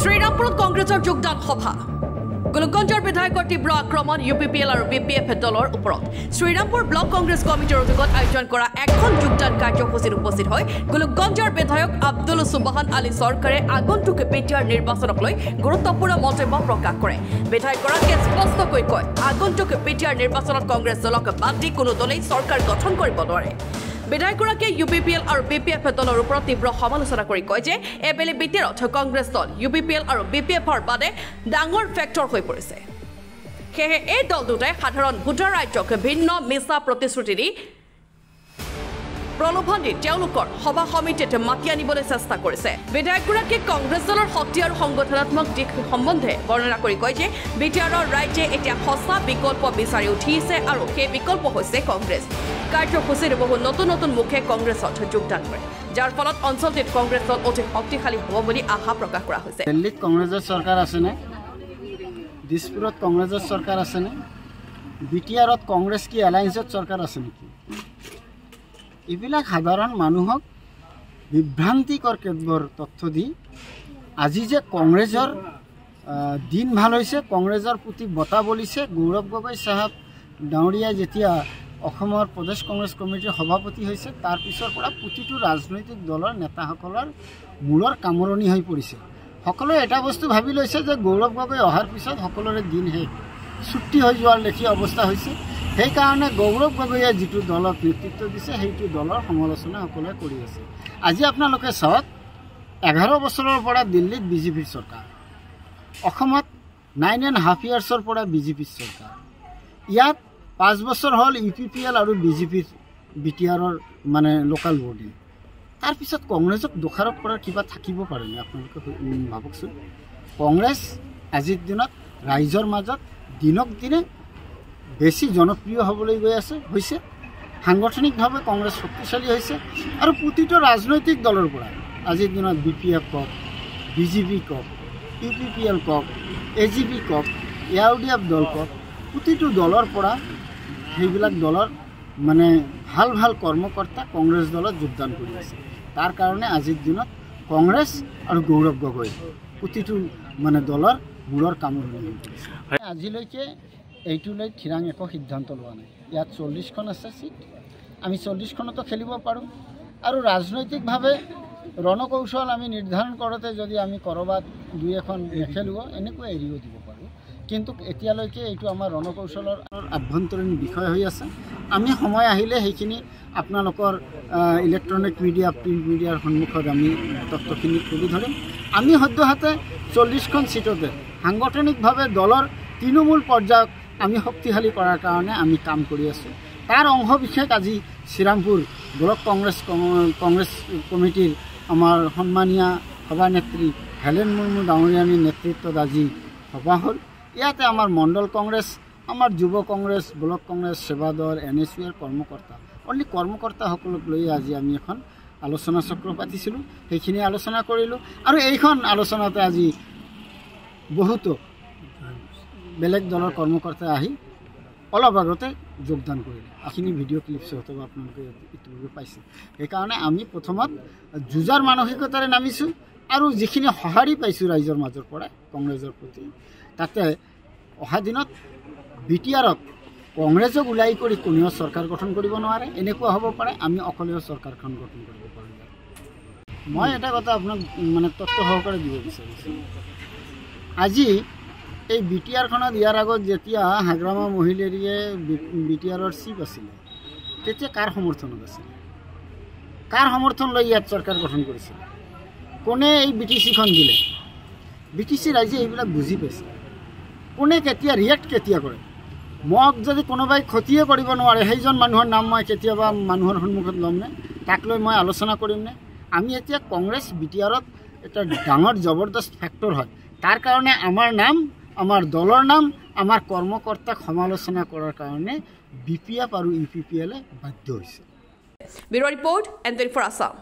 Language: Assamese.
শ্ৰীৰামপুৰত কংগ্ৰেছৰ যোগদান সভা গোলকগঞ্জৰ বিধায়কৰ তীব্ৰ আক্ৰমণ UPPL আৰু BPF দলৰ ওপৰত শ্ৰীৰামপুৰ ব্লক কংগ্ৰেছ কমিটিৰ উদ্যোগত আয়োজন কৰা এখন যোগদান কাৰ্যসূচীত উপস্থিত হৈ গোলকগঞ্জৰ বিধায়ক আব্দুল সুবহান আলী চৰকাৰে আগন্তুক বিটিআৰ নিৰ্বাচনক লৈ গুৰুত্বপূৰ্ণ মন্তব্য প্ৰকাশ কৰে। বিধায়কগৰাকীয়ে স্পষ্টকৈ কয়, আগন্তুক বিটিআৰ নিৰ্বাচনত কংগ্ৰেছ দলক বাদ দি কোনো দলেই চৰকাৰ গঠন কৰিব নোৱাৰে। বিধায়কগৰাকীয়ে UPPL আৰু BPF দলৰ ওপৰত তীব্ৰ সমালোচনা কৰি কয় যে এবেলি বিটিআৰত কংগ্ৰেছ দল UPPL আৰু BPFৰ বাদে ডাঙৰ ফেক্টৰ হৈ পৰিছে। সেয়ে এই দল দুটাই সাধাৰণ ভোটাৰ ৰাজ্যক ভিন্ন মিছা প্ৰতিশ্ৰুতি দি প্ৰলোভন দি তেওঁলোকৰ সভা সমিতিত মাতি আনিবলৈ চেষ্টা কৰিছে। বিধায়কগৰাকীয়ে কংগ্ৰেছ দলৰ শক্তি আৰু সংগঠনাত্মক দিশ সম্বন্ধে বৰ্ণনা কৰি কয় যে বিটিআৰৰ ৰাইজে এতিয়া সঁচা বিকল্প বিচাৰি উঠিছে আৰু সেই বিকল্প হৈছে কংগ্ৰেছ। কাৰ্যসূচীৰ বহু নতুন নতুন মুখে কংগ্ৰেছত যোগদান কৰে, যাৰ ফলত অঞ্চলটিত কংগ্ৰেছ দল অধিক শক্তিশালী হ'ব বুলি আশা প্ৰকাশ কৰা হৈছে। দিল্লীত কংগ্ৰেছৰ চৰকাৰ আছেনে? দিছপুৰত কংগ্ৰেছৰ চৰকাৰ আছেনে? বিটিআৰত কংগ্ৰেছ কি এলায়েন্সত চৰকাৰ আছে নেকি? এইবিলাক সাধাৰণ মানুহক বিভ্ৰান্তিকৰ কেতবোৰ তথ্য দি আজি যে কংগ্ৰেছৰ দিন ভাল হৈছে, কংগ্ৰেছৰ প্ৰতি বঁটা বলিছে। গৌৰৱ গগৈ চাহাব ডাঙৰীয়াই যেতিয়া অসমৰ প্ৰদেশ কংগ্ৰেছ কমিটিৰ সভাপতি হৈছে, তাৰ পিছৰ পৰা প্ৰতিটো ৰাজনৈতিক দলৰ নেতাসকলৰ মূৰৰ কামৰণি হৈ পৰিছে। সকলোৱে এটা বস্তু ভাবি লৈছে যে গৌৰৱ গগৈ অহাৰ পিছত সকলোৰে দিন শেষ, ছুটি হৈ যোৱাৰ লেখীয়া অৱস্থা হৈছে। সেইকাৰণে গৌৰৱ গগৈয়ে যিটো দলক নেতৃত্ব দিছে, সেইটো দলৰ সমালোচনা সকলোৱে কৰি আছে। আজি আপোনালোকে চাওক, 11 বছৰৰ পৰা দিল্লীত বিজেপিৰ চৰকাৰ, অসমত 9.5 yearsৰ পৰা বিজেপিৰ চৰকাৰ, ইয়াত 5 বছৰ হ'ল UPPL আৰু বিটিআৰৰ মানে লোকেল বডি। তাৰপিছত কংগ্ৰেছক দোষাৰোপ কৰাৰ কিবা থাকিব পাৰেনে? আপোনালোকে ভাবকচোন। কংগ্ৰেছ আজিৰ দিনত ৰাইজৰ মাজত দিনক দিনে বেছি জনপ্ৰিয় হ'বলৈ গৈ হৈছে। সাংগঠনিকভাৱে কংগ্ৰেছ শক্তিশালী হৈছে আৰু প্ৰতিটো ৰাজনৈতিক দলৰ পৰা আজিৰ দিনত BPF কওক, BJP কওক, UPPL কওক, AGP কওক, AUDF দল কওক, প্ৰতিটো দলৰ পৰা সেইবিলাক দলৰ মানে ভাল ভাল কৰ্মকৰ্তা কংগ্ৰেছ দলত যোগদান কৰি আছে। তাৰ কাৰণে আজিৰ দিনত কংগ্ৰেছ আৰু গৌৰৱ গগৈ প্ৰতিটো মানে দলৰ মূৰৰ কামৰণি হৈ পৰিছে। আজিলৈকে এইটো লৈ থিৰাং একো সিদ্ধান্ত লোৱা নাই। ইয়াত 40খন আছে চিট, আমি 40খনতো খেলিব পাৰোঁ আৰু ৰাজনৈতিকভাৱে ৰণকৌশল আমি নিৰ্ধাৰণ কৰোঁতে যদি আমি ক'ৰবাত 2-এখন নেখেলোঁ, এনেকৈ এৰিও দিব পাৰোঁ। কিন্তু এতিয়ালৈকে এইটো আমাৰ ৰণকৌশলৰ আভ্যন্তৰীণ বিষয় হৈ আছে। আমি সময় আহিলে সেইখিনি আপোনালোকৰ ইলেক্ট্ৰনিক মিডিয়া, প্ৰিণ্ট মিডিয়াৰ সন্মুখত আমি তথ্যখিনি তুলি ধৰিম। আমি সদ্যহতে 40খন চিটতে সাংগঠনিকভাৱে দলৰ তৃণমূল পৰ্যায়ক আমি শক্তিশালী কৰাৰ কাৰণে আমি কাম কৰি আছোঁ। তাৰ অংশ বিশেষ আজি শ্ৰীৰামপুৰ ব্লক কংগ্ৰেছ কমিটিৰ আমাৰ সন্মানীয় সভানেত্ৰী হেলেন মুৰ্মু ডাঙৰীয়ানীৰ নেতৃত্বত আজি সভা হ'ল। ইয়াতে আমাৰ মণ্ডল কংগ্ৰেছ, আমাৰ যুৱ কংগ্ৰেছ, ব্লক কংগ্ৰেছ, সেৱাদল, NSUৰ কৰ্মকৰ্তা, অনলি কৰ্মকৰ্তাসকলক লৈ আজি আমি এখন আলোচনা চক্ৰ পাতিছিলোঁ। সেইখিনি আলোচনা কৰিলোঁ আৰু এইখন আলোচনাতে আজি বহুতো বেলেগ দলৰ কৰ্মকৰ্তা আহি অলপ আগতে যোগদান কৰিলে। এইখিনি ভিডিঅ' ক্লিপছ হয়তো আপোনালোকে ইতিমধ্যে পাইছে। সেইকাৰণে আমি প্ৰথমত যুঁজাৰ মানসিকতাৰে নামিছোঁ আৰু যিখিনি সঁহাৰি পাইছোঁ ৰাইজৰ মাজৰ পৰা কংগ্ৰেছৰ প্ৰতি, তাতে অহা দিনত বিটিআৰত কংগ্ৰেছক ওলাই কৰি কোনেও চৰকাৰ গঠন কৰিব নোৱাৰে। এনেকুৱা হ'ব পাৰে আমি অকলেও চৰকাৰখন গঠন কৰিব পাৰোঁ। মই এটা কথা আপোনাক মানে তথ্য সহকাৰে দিব বিচাৰিছোঁ। আজি এই বিটিআৰখনত ইয়াৰ আগত যেতিয়া হাগ্ৰামা মহিলেৰীয়ে বিটিআৰৰ চিফ আছিলে, তেতিয়া কাৰ সমৰ্থনত আছিল? কাৰ সমৰ্থন লৈ ইয়াত চৰকাৰ গঠন কৰিছিল? কোনে এই BTCখন দিলে? BTC ৰাইজে এইবিলাক বুজি পাইছে। কোনে কেতিয়া ৰিয়েক্ট কেতিয়া কৰে? মোক যদি কোনোবাই ক্ষতিয়ে কৰিব নোৱাৰে, সেইজন মানুহৰ নাম মই কেতিয়াবা মানুহৰ সন্মুখত ল'মনে? তাক লৈ মই আলোচনা কৰিমনে? আমি এতিয়া কংগ্ৰেছ বিটিআৰত এটা ডাঙৰ জবৰদস্ত ফেক্টৰ হয়। তাৰ কাৰণে আমাৰ নাম, আমাৰ দলৰ নাম, আমাৰ কৰ্মকৰ্তাক সমালোচনা কৰাৰ কাৰণে BPF আৰু UPPL বাধ্য হৈছে। Bureau' report, N24 Assam.